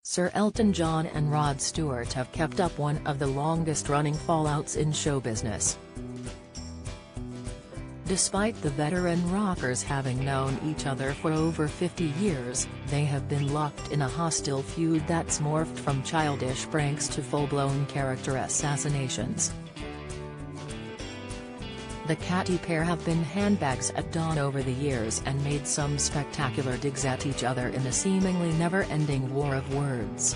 Sir Elton John and Rod Stewart have kept up one of the longest-running fallouts in show business. Despite the veteran rockers having known each other for over 50 years, they have been locked in a hostile feud that's morphed from childish pranks to full-blown character assassinations. The catty pair have been handbags at dawn over the years and made some spectacular digs at each other in a seemingly never-ending war of words.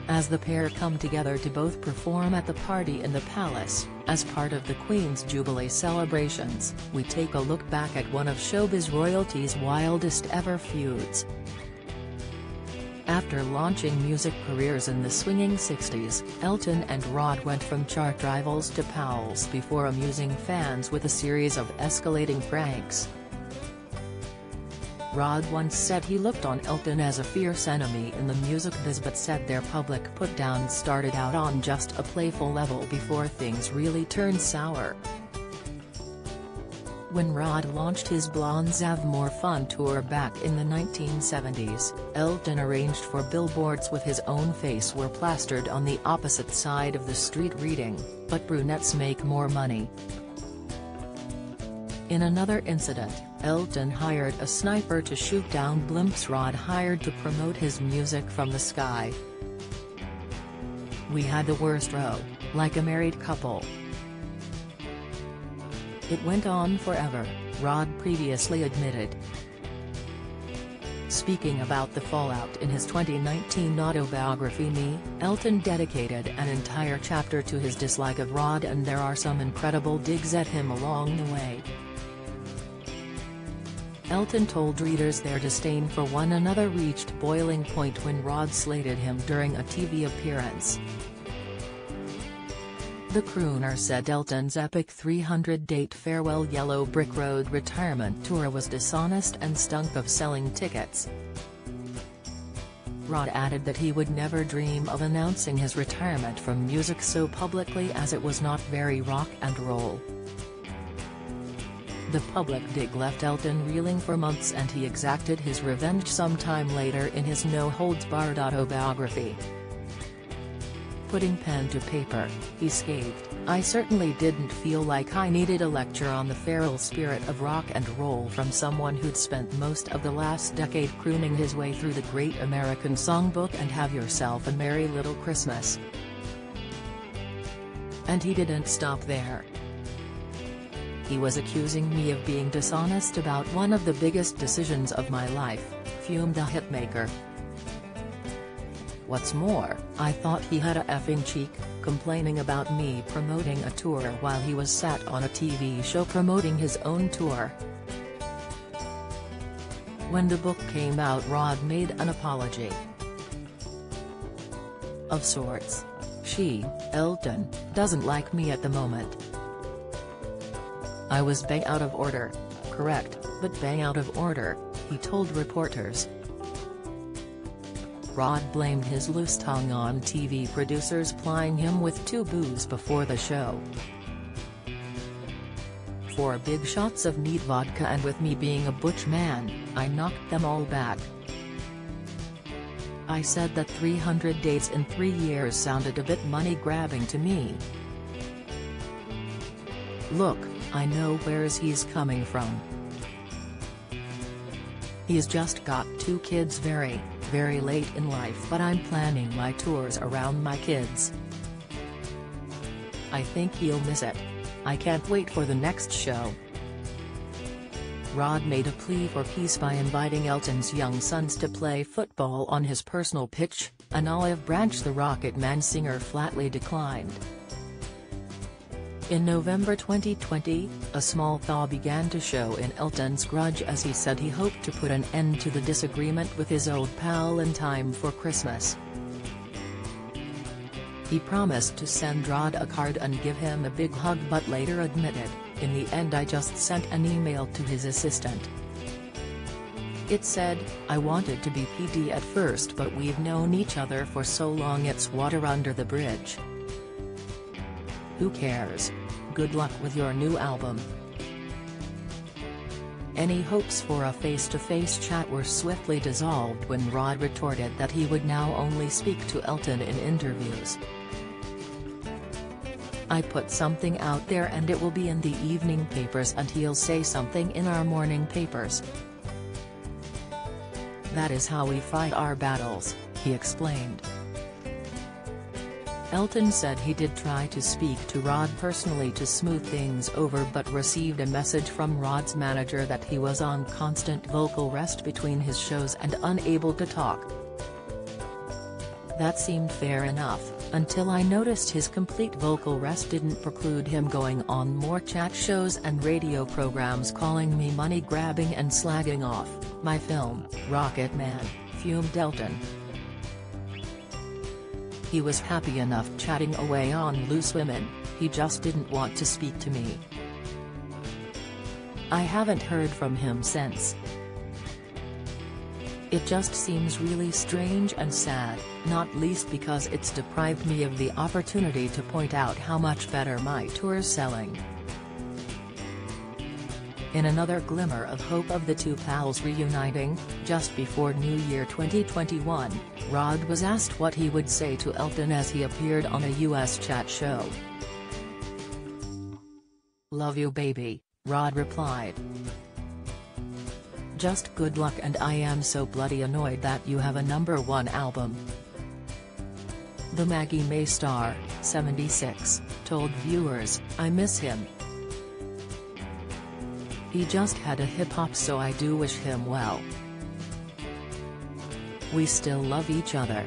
As the pair come together to both perform at the party in the palace, as part of the Queen's Jubilee celebrations, we take a look back at one of showbiz royalty's wildest ever feuds. After launching music careers in the swinging 60s, Elton and Rod went from chart rivals to pals before amusing fans with a series of escalating pranks. Rod once said he looked on Elton as a fierce enemy in the music biz, but said their public put-down started out on just a playful level before things really turned sour. When Rod launched his Blondes Have More Fun tour back in the 1970s, Elton arranged for billboards with his own face were plastered on the opposite side of the street reading, "But brunettes make more money." In another incident, Elton hired a sniper to shoot down blimps Rod hired to promote his music from the sky. "We had the worst row, like a married couple. It went on forever," Rod previously admitted. Speaking about the fallout in his 2019 autobiography Me, Elton dedicated an entire chapter to his dislike of Rod, and there are some incredible digs at him along the way. Elton told readers their disdain for one another reached boiling point when Rod slated him during a TV appearance. The crooner said Elton's epic 300-date farewell Yellow Brick Road retirement tour was dishonest and stunk of selling tickets. Rod added that he would never dream of announcing his retirement from music so publicly, as it was not very rock and roll. The public dig left Elton reeling for months, and he exacted his revenge sometime later in his no-holds-barred autobiography. Putting pen to paper, he scoffed, "I certainly didn't feel like I needed a lecture on the feral spirit of rock and roll from someone who'd spent most of the last decade crooning his way through the Great American Songbook and Have Yourself a Merry Little Christmas." And he didn't stop there. "He was accusing me of being dishonest about one of the biggest decisions of my life," fumed the hitmaker. "What's more, I thought he had a effing cheek, complaining about me promoting a tour while he was sat on a TV show promoting his own tour." When the book came out, Rod made an apology. "Of sorts. She, Elton, doesn't like me at the moment. I was bang out of order. Correct, but bang out of order," he told reporters. Rod blamed his loose tongue on TV producers plying him with 2 boos before the show. "4 big shots of neat vodka, and with me being a butch man, I knocked them all back. I said that 300 dates in 3 years sounded a bit money-grabbing to me. Look, I know where he's coming from. He's just got 2 kids very, very late in life, but I'm planning my tours around my kids. I think he'll miss it. I can't wait for the next show." Rod made a plea for peace by inviting Elton's young sons to play football on his personal pitch, an olive branch the Rocket Man singer flatly declined. In November 2020, a small thaw began to show in Elton's grudge, as he said he hoped to put an end to the disagreement with his old pal in time for Christmas. He promised to send Rod a card and give him a big hug, but later admitted, "In the end I just sent an email to his assistant. It said, I wanted to be PD at first, but we've known each other for so long it's water under the bridge. Who cares? Good luck with your new album." Any hopes for a face-to-face chat were swiftly dissolved when Rod retorted that he would now only speak to Elton in interviews. "I put something out there and it will be in the evening papers and he'll say something in our morning papers. That is how we fight our battles," he explained. Elton said he did try to speak to Rod personally to smooth things over but received a message from Rod's manager that he was on constant vocal rest between his shows and unable to talk. "That seemed fair enough, until I noticed his complete vocal rest didn't preclude him going on more chat shows and radio programs calling me money-grabbing and slagging off my film, Rocket Man," fumed Elton. "He was happy enough chatting away on Loose Women, he just didn't want to speak to me. I haven't heard from him since. It just seems really strange and sad, not least because it's deprived me of the opportunity to point out how much better my tour's selling." In another glimmer of hope of the two pals reuniting, just before New Year 2021, Rod was asked what he would say to Elton as he appeared on a US chat show. "Love you baby," Rod replied. "Just good luck and I am so bloody annoyed that you have a #1 album." The Maggie May star, 76, told viewers, "I miss him. He just had a hip-hop so I do wish him well. We still love each other."